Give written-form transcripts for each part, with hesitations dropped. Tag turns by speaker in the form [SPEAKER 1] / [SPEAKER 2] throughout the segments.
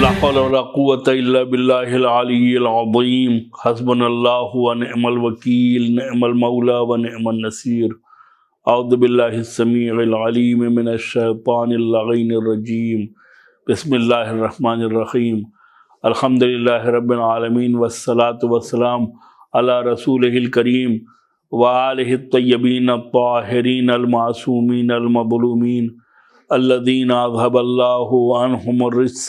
[SPEAKER 1] لا حول ولا قوة إلا بالله العلي العظيم حسبنا الله ونعم الوكيل نعم المولى ونعم النصير أعوذ بالله السميع العليم من الشيطان اللعين الرجيم بسم الله الرحمن الرحيم الحمد لله رب العالمين والصلاة والسلام على رسوله الكريم وآله الطيبين الطاهرين المعصومين المظلومين الذين أذهب الله عنهم الرجس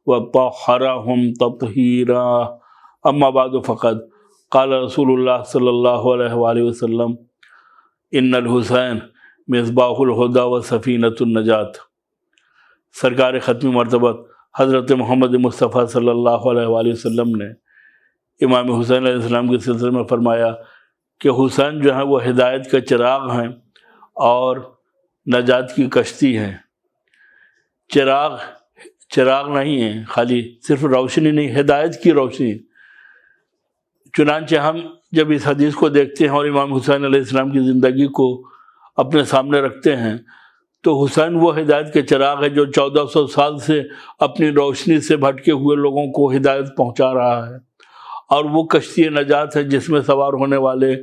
[SPEAKER 1] وطهرهم تطهيرا أما بعد فقد قال رسول الله صلى الله عليه وآله وسلم إن الحسين مصباح الهدى وسفينة النجاة. سرکار ختمی مرتبت حضرت محمد مصطفیٰ صلی اللہ علیہ وآلہ وسلم نے امام حسین علیہ السلام کے سلسلے میں فرمایا کہ حسین جو ہیں وہ ہدایت کا چراغ ہیں اور نجات کی کشتی ہیں. چراغ نہیں ہے، خالی صرف روشنی نہیں، ہدایت کی روشنی. چنانچہ ہم جب اس حدیث کو دیکھتے ہیں اور امام حسین علیہ السلام کی زندگی کو اپنے سامنے رکھتے ہیں تو حسین وہ ہدایت کے چراغ ہے جو 1400 سال سے اپنی روشنی سے بھٹکے ہوئے لوگوں کو ہدایت پہنچا رہا ہے، اور وہ کشتی نجات ہے جس میں سوار ہونے والے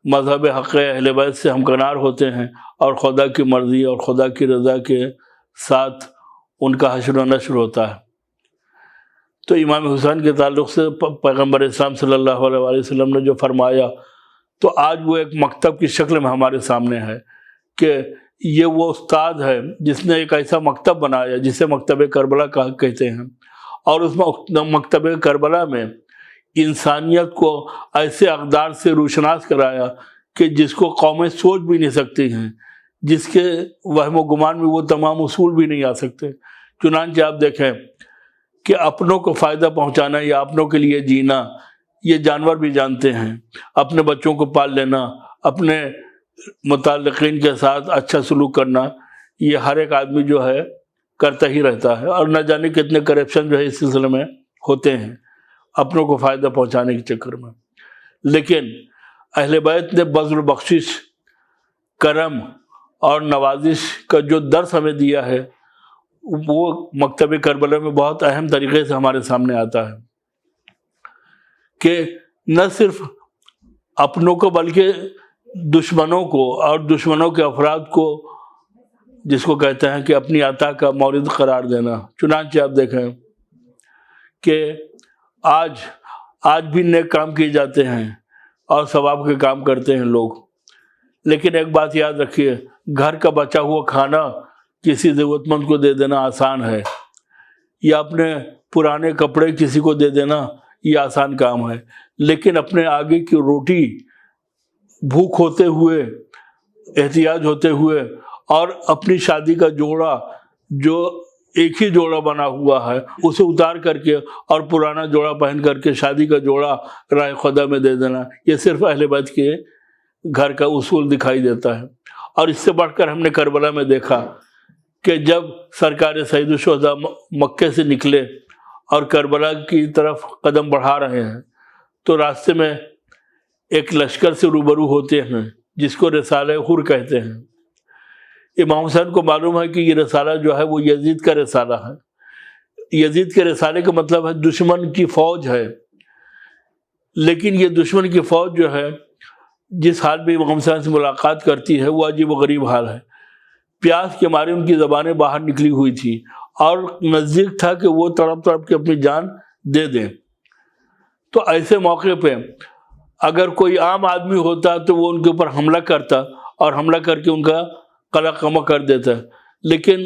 [SPEAKER 1] مذہب حق اہل بیت سے ہمکنار ہوتے ہیں اور خدا کی مرضی اور خدا کی رضا کے ساتھ ان کا حشر و نشر ہوتا ہے. تو امام حسین کے تعلق سے پیغمبر اسلام صلی اللہ علیہ وآلہ وسلم نے جو فرمایا تو آج وہ ایک مکتب کی شکل میں ہمارے سامنے ہے کہ یہ وہ استاد ہے جس نے ایک ایسا مکتب بنایا جسے مکتب کربلا کہتے ہیں، اور اس مکتب کربلا میں انسانیت کو ایسے اقدار سے روشناس کرایا کہ جس کو قومیں سوچ بھی نہیں سکتی ہیں، جس کے وہم و گمان میں وہ تمام اصول بھی نہیں آ سکتے. چنانچہ آپ دیکھیں کہ اپنوں کو فائدہ پہنچانا یا اپنوں کے لیے جینا یہ جانور بھی جانتے ہیں. اپنے بچوں کو پال لینا، اپنے متعلقین کے ساتھ اچھا سلوک کرنا، یہ ہر ایک آدمی جو ہے کرتا ہی رہتا ہے، اور نہ جانے کتنے کرپشن جو ہے اس سلسلے میں ہوتے ہیں اپنوں کو فائدہ پہنچانے کے چکر میں. لیکن اہل بیت نے بذل و بخشش، کرم اور نوازش کا جو درس ہمیں دیا ہے وہ مکتب کربلا میں بہت اہم طریقے سے ہمارے سامنے آتا ہے کہ نہ صرف اپنوں کو بلکہ دشمنوں کو اور دشمنوں کے افراد کو، جس کو کہتے ہیں کہ اپنی عطا کا مورد قرار دینا. چنانچہ آپ دیکھیں کہ آج بھی نیک کام کیے جاتے ہیں اور ثواب کے کام کرتے ہیں لوگ، لیکن ایک بات یاد رکھیے، گھر کا بچا ہوا کھانا کسی ضرورت مند کو دے دینا آسان ہے، یا اپنے پرانے کپڑے کسی کو دے دینا یہ آسان کام ہے، لیکن اپنے آگے کی روٹی بھوک ہوتے ہوئے، احتیاج ہوتے ہوئے، اور اپنی شادی کا جوڑا جو ایک ہی جوڑا بنا ہوا ہے اسے اتار کر کے اور پرانا جوڑا پہن کر کے شادی کا جوڑا راہ خدا میں دے دینا، یہ صرف اہل بیت کے گھر کا اصول دکھائی دیتا ہے. اور اس سے بڑھ کر ہم نے کربلا میں دیکھا کہ جب سرکار سید الشہداء مکے سے نکلے اور کربلا کی طرف قدم بڑھا رہے ہیں تو راستے میں ایک لشکر سے روبرو ہوتے ہیں جس کو رسالہ حر کہتے ہیں. امام حسین کو معلوم ہے کہ یہ رسالہ جو ہے وہ یزید کا رسالہ ہے. یزید کے رسالے کا مطلب ہے دشمن کی فوج ہے، لیکن یہ دشمن کی فوج جو ہے جس حال میں امام حسین سے ملاقات کرتی ہے وہ عجیب و غریب حال ہے. پیاس کے مارے ان کی زبانیں باہر نکلی ہوئی تھی اور نزدیک تھا کہ وہ تڑپ تڑپ کے اپنی جان دے دیں. تو ایسے موقع پہ اگر کوئی عام آدمی ہوتا تو وہ ان کے اوپر حملہ کرتا اور حملہ کر کے ان کا قلع کما کر دیتا، لیکن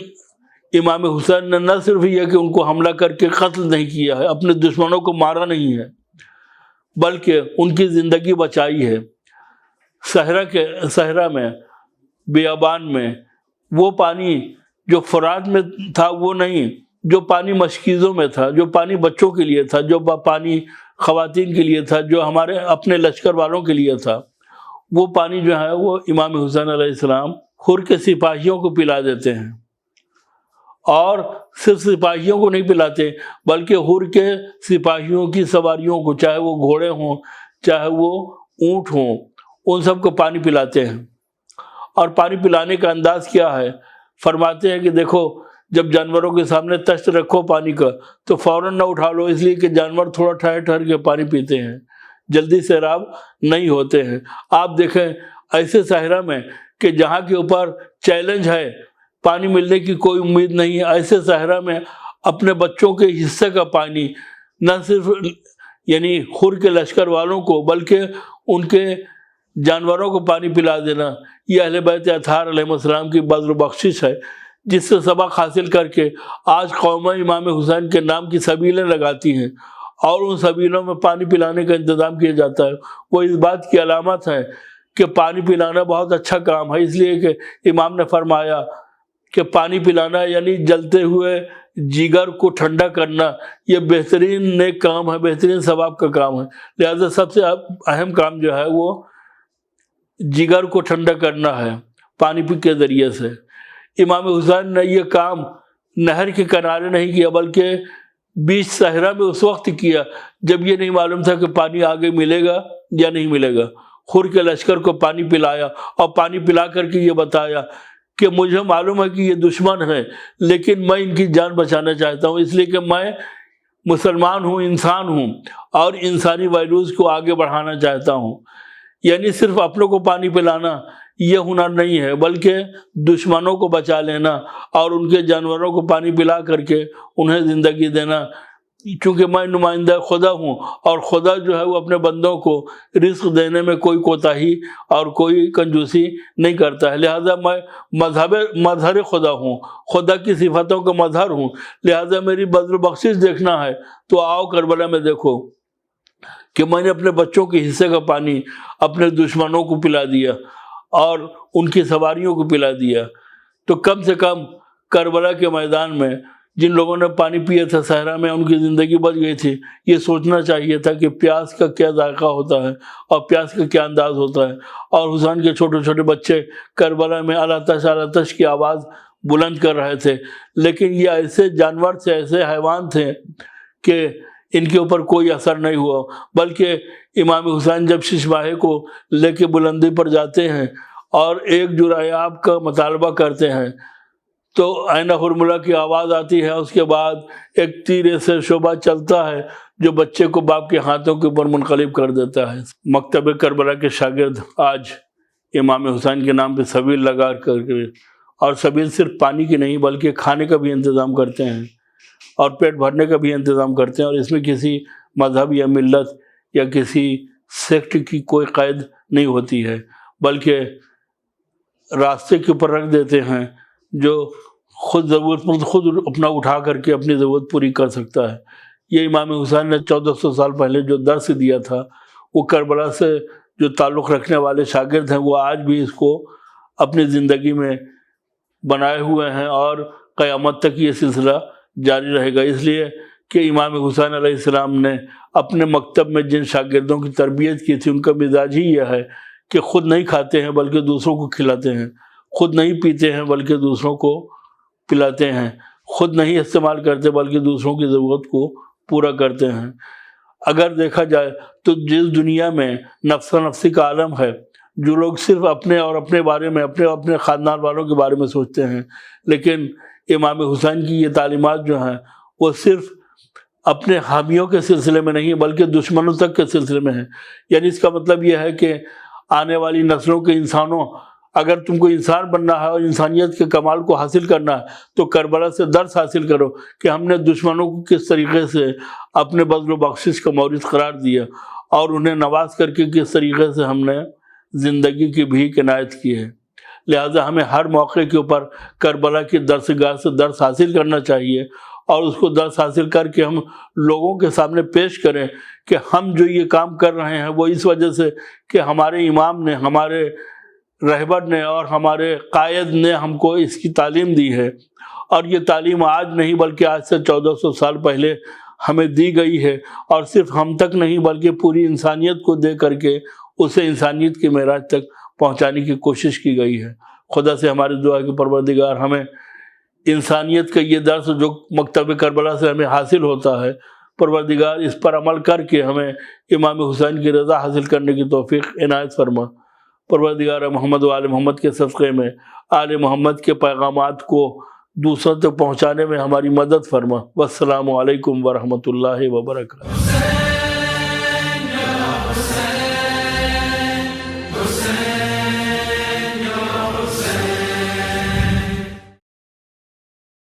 [SPEAKER 1] امام حسین نے نہ صرف یہ کہ ان کو حملہ کر کے قتل نہیں کیا ہے، اپنے دشمنوں کو مارا نہیں ہے، بلکہ ان کی زندگی بچائی ہے. صحرا میں، بیابان میں وہ پانی جو فرات میں تھا وہ نہیں، جو پانی مشکیزوں میں تھا، جو پانی بچوں کے لیے تھا، جو پانی خواتین کے لیے تھا، جو ہمارے اپنے لشکر والوں کے لیے تھا، وہ پانی جو ہے وہ امام حسین علیہ السلام حر کے سپاہیوں کو پلا دیتے ہیں. اور صرف سپاہیوں کو نہیں پلاتے بلکہ حر کے سپاہیوں کی سواریوں کو، چاہے وہ گھوڑے ہوں چاہے وہ اونٹ ہوں، ان سب کو پانی پلاتے ہیں. اور پانی پلانے کا انداز کیا ہے؟ فرماتے ہیں کہ دیکھو جب جانوروں کے سامنے تشت رکھو پانی کا تو فوراً نہ اٹھا لو، اس لیے کہ جانور تھوڑا ٹھہر ٹھہر کے پانی پیتے ہیں، جلدی سیراب نہیں ہوتے ہیں۔ آپ دیکھیں ایسے صحرا میں کہ جہاں کے اوپر چیلنج ہے، پانی ملنے کی کوئی امید نہیں ہے، ایسے صحرا میں اپنے بچوں کے حصے کا پانی نہ صرف یعنی خور کے لشکر والوں کو بلکہ ان کے جانوروں کو پانی پلا دینا، یہ اہل بیت اطہار علیہ السلام کی بذل و بخشش ہے، جس سے سبق حاصل کر کے آج قوم امام حسین کے نام کی سبیلیں لگاتی ہیں اور ان سبیلوں میں پانی پلانے کا انتظام کیا جاتا ہے۔ وہ اس بات کی علامت ہے کہ پانی پلانا بہت اچھا کام ہے، اس لیے کہ امام نے فرمایا کہ پانی پلانا یعنی جلتے ہوئے جگر کو ٹھنڈا کرنا، یہ بہترین نیک کام ہے، بہترین ثواب کا کام ہے۔ لہذا سب سے اہم کام جو ہے وہ جگر کو ٹھنڈا کرنا ہے پانی کے ذریعے سے۔ امام حسین نے یہ کام نہر کے کنارے نہیں کیا بلکہ بیچ صحرا میں اس وقت کیا جب یہ نہیں معلوم تھا کہ پانی آگے ملے گا یا نہیں ملے گا۔ خور کے لشکر کو پانی پلایا اور پانی پلا کر کے یہ بتایا کہ مجھے معلوم ہے کہ یہ دشمن ہے لیکن میں ان کی جان بچانا چاہتا ہوں، اس لیے کہ میں مسلمان ہوں، انسان ہوں اور انسانی ویلیوز کو آگے بڑھانا چاہتا ہوں۔ یعنی صرف اپنوں کو پانی پلانا یہ ہنر نہیں ہے بلکہ دشمنوں کو بچا لینا اور ان کے جانوروں کو پانی پلا کر کے انہیں زندگی دینا، چونکہ میں نمائندہ خدا ہوں اور خدا جو ہے وہ اپنے بندوں کو رزق دینے میں کوئی کوتاہی اور کوئی کنجوسی نہیں کرتا ہے۔ لہٰذا میں مظہر خدا ہوں، خدا کی صفتوں کا مظہر ہوں، لہٰذا میری بذل و بخشش دیکھنا ہے تو آؤ کربلا میں دیکھو کہ میں نے اپنے بچوں کے حصے کا پانی اپنے دشمنوں کو پلا دیا اور ان کی سواریوں کو پلا دیا۔ تو کم سے کم کربلا کے میدان میں جن لوگوں نے پانی پیا تھا صحرا میں، ان کی زندگی بچ گئی تھی۔ یہ سوچنا چاہیے تھا کہ پیاس کا کیا ذائقہ ہوتا ہے اور پیاس کا کیا انداز ہوتا ہے۔ اور حسین کے چھوٹے چھوٹے بچے کربلا میں اللہ تش کی آواز بلند کر رہے تھے، لیکن یہ ایسے جانور تھے، ایسے حیوان تھے کہ ان کے اوپر کوئی اثر نہیں ہوا، بلکہ امام حسین جب ششماہے کو لے کے بلندی پر جاتے ہیں اور ایک جرعہ آب کا مطالبہ کرتے ہیں تو عین حرملہ کی آواز آتی ہے، اس کے بعد ایک تیرے سے شعبہ چلتا ہے جو بچے کو باپ کے ہاتھوں کے اوپر منقلب کر دیتا ہے۔ مکتب کربلا کے شاگرد آج امام حسین کے نام پہ سبیل لگا کر کے، اور سبیل صرف پانی کی نہیں بلکہ کھانے کا بھی انتظام کرتے ہیں اور پیٹ بھرنے کا بھی انتظام کرتے ہیں، اور اس میں کسی مذہب یا ملت یا کسی سیکٹ کی کوئی قید نہیں ہوتی ہے، بلکہ راستے کے اوپر رکھ دیتے ہیں جو خود ضرورت مند خود اپنا اٹھا کر کے اپنی ضرورت پوری کر سکتا ہے۔ یہ امام حسین نے 1400 سال پہلے جو درس دیا تھا، وہ کربلا سے جو تعلق رکھنے والے شاگرد ہیں وہ آج بھی اس کو اپنی زندگی میں بنائے ہوئے ہیں اور قیامت تک یہ سلسلہ جاری رہے گا، اس لیے کہ امام حسین علیہ السلام نے اپنے مکتب میں جن شاگردوں کی تربیت کی تھی ان کا مزاج ہی یہ ہے کہ خود نہیں کھاتے ہیں بلکہ دوسروں کو کھلاتے ہیں، خود نہیں پیتے ہیں بلکہ دوسروں کو پلاتے ہیں، خود نہیں استعمال کرتے بلکہ دوسروں کی ضرورت کو پورا کرتے ہیں۔ اگر دیکھا جائے تو جس دنیا میں نفس نفسی کا عالم ہے، جو لوگ صرف اپنے اور اپنے بارے میں اپنے خاندان والوں کے بارے میں سوچتے ہیں، لیکن امام حسین کی یہ تعلیمات جو ہیں وہ صرف اپنے حامیوں کے سلسلے میں نہیں بلکہ دشمنوں تک کے سلسلے میں ہیں۔ یعنی اس کا مطلب یہ ہے کہ آنے والی نسلوں کے انسانوں، اگر تم کو انسان بننا ہے اور انسانیت کے کمال کو حاصل کرنا ہے تو کربلا سے درس حاصل کرو کہ ہم نے دشمنوں کو کس طریقے سے اپنے بذل و بخشش کا مورث قرار دیا اور انہیں نواز کر کے کس طریقے سے ہم نے زندگی کی بھیک عنایت کی ہے۔ لہٰذا ہمیں ہر موقع کے اوپر کربلا کی درسگاہ سے درس حاصل کرنا چاہیے اور اس کو درس حاصل کر کے ہم لوگوں کے سامنے پیش کریں کہ ہم جو یہ کام کر رہے ہیں وہ اس وجہ سے کہ ہمارے امام نے، ہمارے رہبر نے اور ہمارے قائد نے ہم کو اس کی تعلیم دی ہے، اور یہ تعلیم آج نہیں بلکہ آج سے 1400 سال پہلے ہمیں دی گئی ہے، اور صرف ہم تک نہیں بلکہ پوری انسانیت کو دے کر کے اسے انسانیت کے معراج تک پہنچانے کی کوشش کی گئی ہے۔ خدا سے ہماری دعا کہ پروردگار ہمیں انسانیت کا یہ درس جو مکتب کربلا سے ہمیں حاصل ہوتا ہے، پروردگار اس پر عمل کر کے ہمیں امام حسین کی رضا حاصل کرنے کی توفیق عنایت فرما۔ پروردگار محمد و آل محمد کے صدقے میں آل محمد کے پیغامات کو دوسروں تک پہنچانے میں ہماری مدد فرما۔ والسلام علیکم ورحمۃ اللہ وبرکاتہ۔